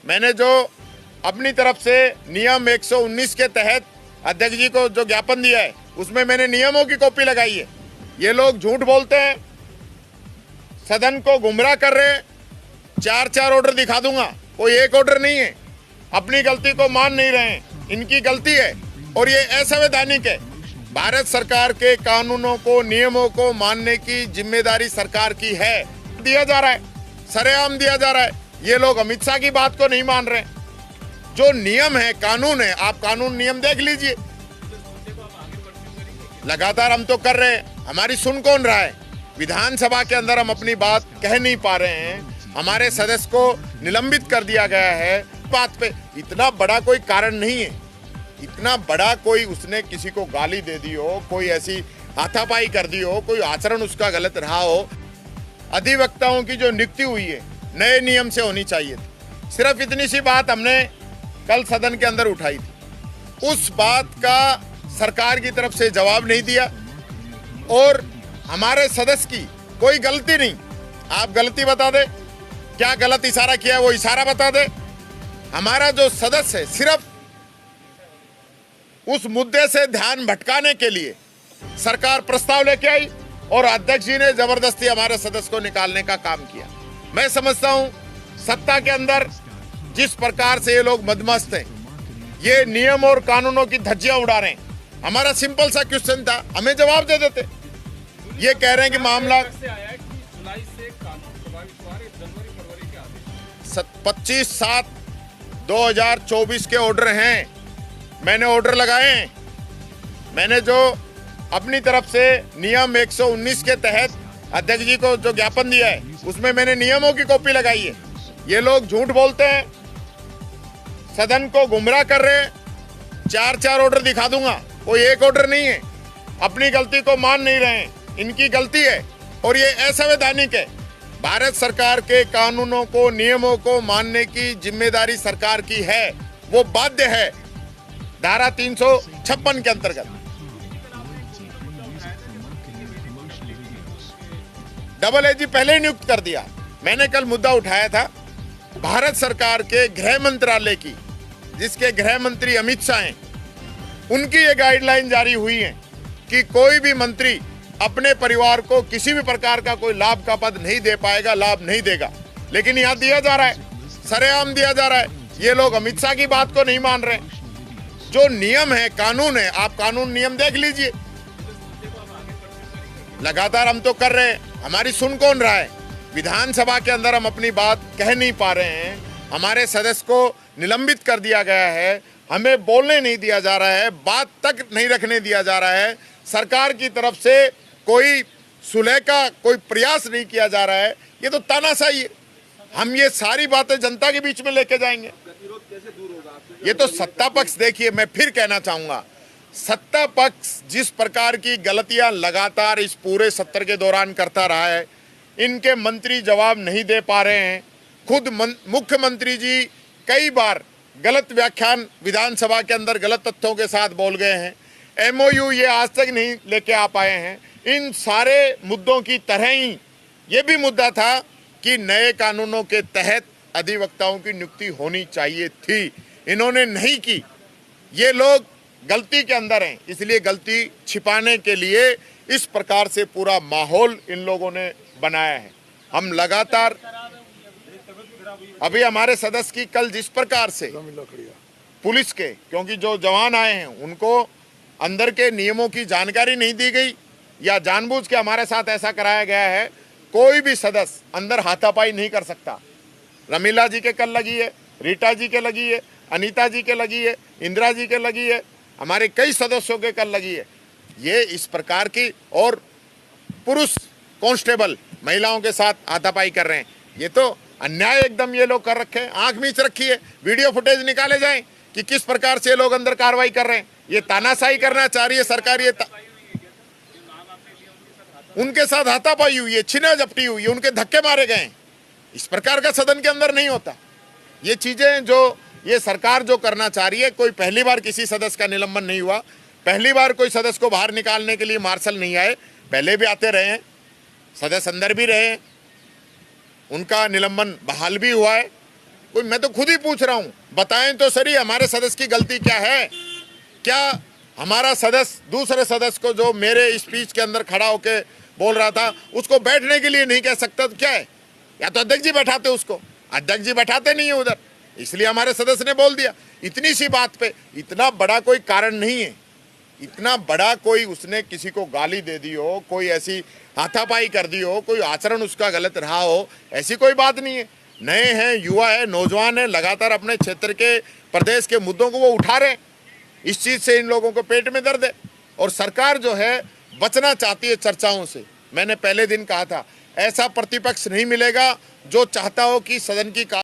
मैंने जो अपनी तरफ से नियम 119 के तहत अध्यक्ष जी को जो ज्ञापन दिया है उसमें मैंने नियमों की कॉपी लगाई है। ये लोग झूठ बोलते हैं, सदन को गुमराह कर रहे हैं। 4 ऑर्डर दिखा दूंगा, कोई एक ऑर्डर नहीं है। अपनी गलती को मान नहीं रहे हैं, इनकी गलती है और ये असंवैधानिक है। भारत सरकार के कानूनों को, नियमों को मानने की जिम्मेदारी सरकार की है। दिया जा रहा है, सरेआम दिया जा रहा है। ये लोग अमित शाह की बात को नहीं मान रहे। जो नियम है, कानून है, आप कानून नियम देख लीजिए। लगातार हम तो कर रहे हैं, हमारी सुन कौन रहा है? विधानसभा के अंदर हम अपनी बात कह नहीं पा रहे हैं। हमारे सदस्य को निलंबित कर दिया गया है। बात पे इतना बड़ा कोई कारण नहीं है, इतना बड़ा कोई उसने किसी को गाली दे दी हो, कोई ऐसी हाथापाई कर दी हो, कोई आचरण उसका गलत रहा हो। अधिवक्ताओं की जो नियुक्ति हुई है नए नियम से होनी चाहिए थी। सिर्फ इतनी सी बात हमने कल सदन के अंदर उठाई थी, उस बात का सरकार की तरफ से जवाब नहीं दिया और हमारे सदस्य की कोई गलती नहीं। आप गलती बता दे, क्या गलत इशारा किया है वो इशारा बता दे। हमारा जो सदस्य है सिर्फ उस मुद्दे से ध्यान भटकाने के लिए सरकार प्रस्ताव लेके आई और अध्यक्ष जी ने जबरदस्ती हमारे सदस्य को निकालने का काम किया। मैं समझता हूं सत्ता के अंदर जिस प्रकार से ये लोग मदमस्त हैं, ये नियम और कानूनों की धज्जियां उड़ा रहे हैं। हमारा सिंपल सा क्वेश्चन था, हमें जवाब दे देते। ये कह रहे हैं कि मामला 25/7/2024 के ऑर्डर हैं। मैंने ऑर्डर लगाए हैं। मैंने जो अपनी तरफ से नियम 119 के तहत अध्यक्ष जी को जो ज्ञापन दिया है उसमें मैंने नियमों की कॉपी लगाई है। ये लोग झूठ बोलते हैं, सदन को गुमराह कर रहे हैं। 4 ऑर्डर दिखा दूंगा, कोई एक ऑर्डर नहीं है। अपनी गलती को मान नहीं रहे हैं, इनकी गलती है और ये असंवैधानिक है। भारत सरकार के कानूनों को, नियमों को मानने की जिम्मेदारी सरकार की है, वो बाध्य है धारा 356 के अंतर्गत। डबल एजी पहले ही नियुक्त कर दिया। मैंने कल मुद्दा उठाया था भारत सरकार के गृह मंत्रालय की, जिसके गृह मंत्री अमित शाह हैं, उनकी ये गाइडलाइन जारी हुई है कि कोई भी मंत्री अपने परिवार को किसी भी प्रकार का कोई लाभ का पद नहीं दे पाएगा, लाभ नहीं देगा। लेकिन यहाँ दिया जा रहा है, सरेआम दिया जा रहा है। ये लोग अमित शाह की बात को नहीं मान रहे। जो नियम है, कानून है, आप कानून नियम देख लीजिए। लगातार हम तो कर रहे हैं, हमारी सुन कौन रहा है? विधानसभा के अंदर हम अपनी बात कह नहीं पा रहे हैं। हमारे सदस्य को निलंबित कर दिया गया है, हमें बोलने नहीं दिया जा रहा है, बात तक नहीं रखने दिया जा रहा है। सरकार की तरफ से कोई सुलह का कोई प्रयास नहीं किया जा रहा है। ये तो तानाशाही है। हम ये सारी बातें जनता के बीच में लेके जाएंगे। ये तो सत्ता पक्ष, देखिए मैं फिर कहना चाहूंगा, सत्ता पक्ष जिस प्रकार की गलतियां लगातार इस पूरे सत्र के दौरान करता रहा है, इनके मंत्री जवाब नहीं दे पा रहे हैं। खुद मुख्यमंत्री जी कई बार गलत व्याख्यान विधानसभा के अंदर गलत तथ्यों के साथ बोल गए हैं। MOU ये आज तक नहीं लेके आ पाए हैं। इन सारे मुद्दों की तरह ही ये भी मुद्दा था कि नए कानूनों के तहत अधिवक्ताओं की नियुक्ति होनी चाहिए थी, इन्होंने नहीं की। ये लोग गलती के अंदर हैं, इसलिए गलती छिपाने के लिए इस प्रकार से पूरा माहौल इन लोगों ने बनाया है। हम लगातार, अभी हमारे सदस्य की कल जिस प्रकार से पुलिस के, क्योंकि जो जवान आए हैं उनको अंदर के नियमों की जानकारी नहीं दी गई या जानबूझ के हमारे साथ ऐसा कराया गया है। कोई भी सदस्य अंदर हाथापाई नहीं कर सकता। रमीला जी के कल लगी है, रीटा जी के लगी है, अनीता जी के लगी है, इंदिरा जी के लगी है, हमारे कई सदस्यों के कल लगी है। ये इस प्रकार की, और पुरुष कांस्टेबल महिलाओं के साथ हाथापाई कर रहे हैं। ये तो अन्याय एकदम ये लोग कर रखे हैं। आंख मीच रखी है। वीडियो फुटेज निकाले जाएं कि किस प्रकार से ये लोग अंदर कार्रवाई कर रहे हैं। ये तानाशाही करना चाह रही है सरकार। ये उनके साथ हाथापाई हुई है, छीना झपटी हुई है, उनके धक्के मारे गए। इस प्रकार का सदन के अंदर नहीं होता। ये चीजें जो ये सरकार जो करना चाह रही है, कोई पहली बार किसी सदस्य का निलंबन नहीं हुआ, पहली बार कोई सदस्य को बाहर निकालने के लिए मार्शल नहीं आए, पहले भी आते रहे हैं, सदस्य अंदर भी रहे हैं, उनका निलंबन बहाल भी हुआ है। कोई, मैं तो खुद ही पूछ रहा हूं, बताएं तो सही हमारे सदस्य की गलती क्या है। क्या हमारा सदस्य दूसरे सदस्य को जो मेरे स्पीच के अंदर खड़ा होके बोल रहा था उसको बैठने के लिए नहीं कह सकता तो क्या है? या तो अध्यक्ष जी बैठाते, उसको अध्यक्ष जी बैठाते नहीं है उधर, इसलिए हमारे सदस्य ने बोल दिया। इतनी सी बात पे इतना बड़ा कोई कारण नहीं है, इतना बड़ा कोई उसने किसी को गाली दे दी हो, कोई ऐसी हाथापाई कर दी हो, कोई आचरण उसका गलत रहा हो, ऐसी कोई बात नहीं है। नए हैं, युवा है, नौजवान है, लगातार अपने क्षेत्र के प्रदेश के मुद्दों को वो उठा रहे हैं। इस चीज़ से इन लोगों को पेट में दर्द है और सरकार जो है बचना चाहती है चर्चाओं से। मैंने पहले दिन कहा था ऐसा प्रतिपक्ष नहीं मिलेगा जो चाहता हो कि सदन की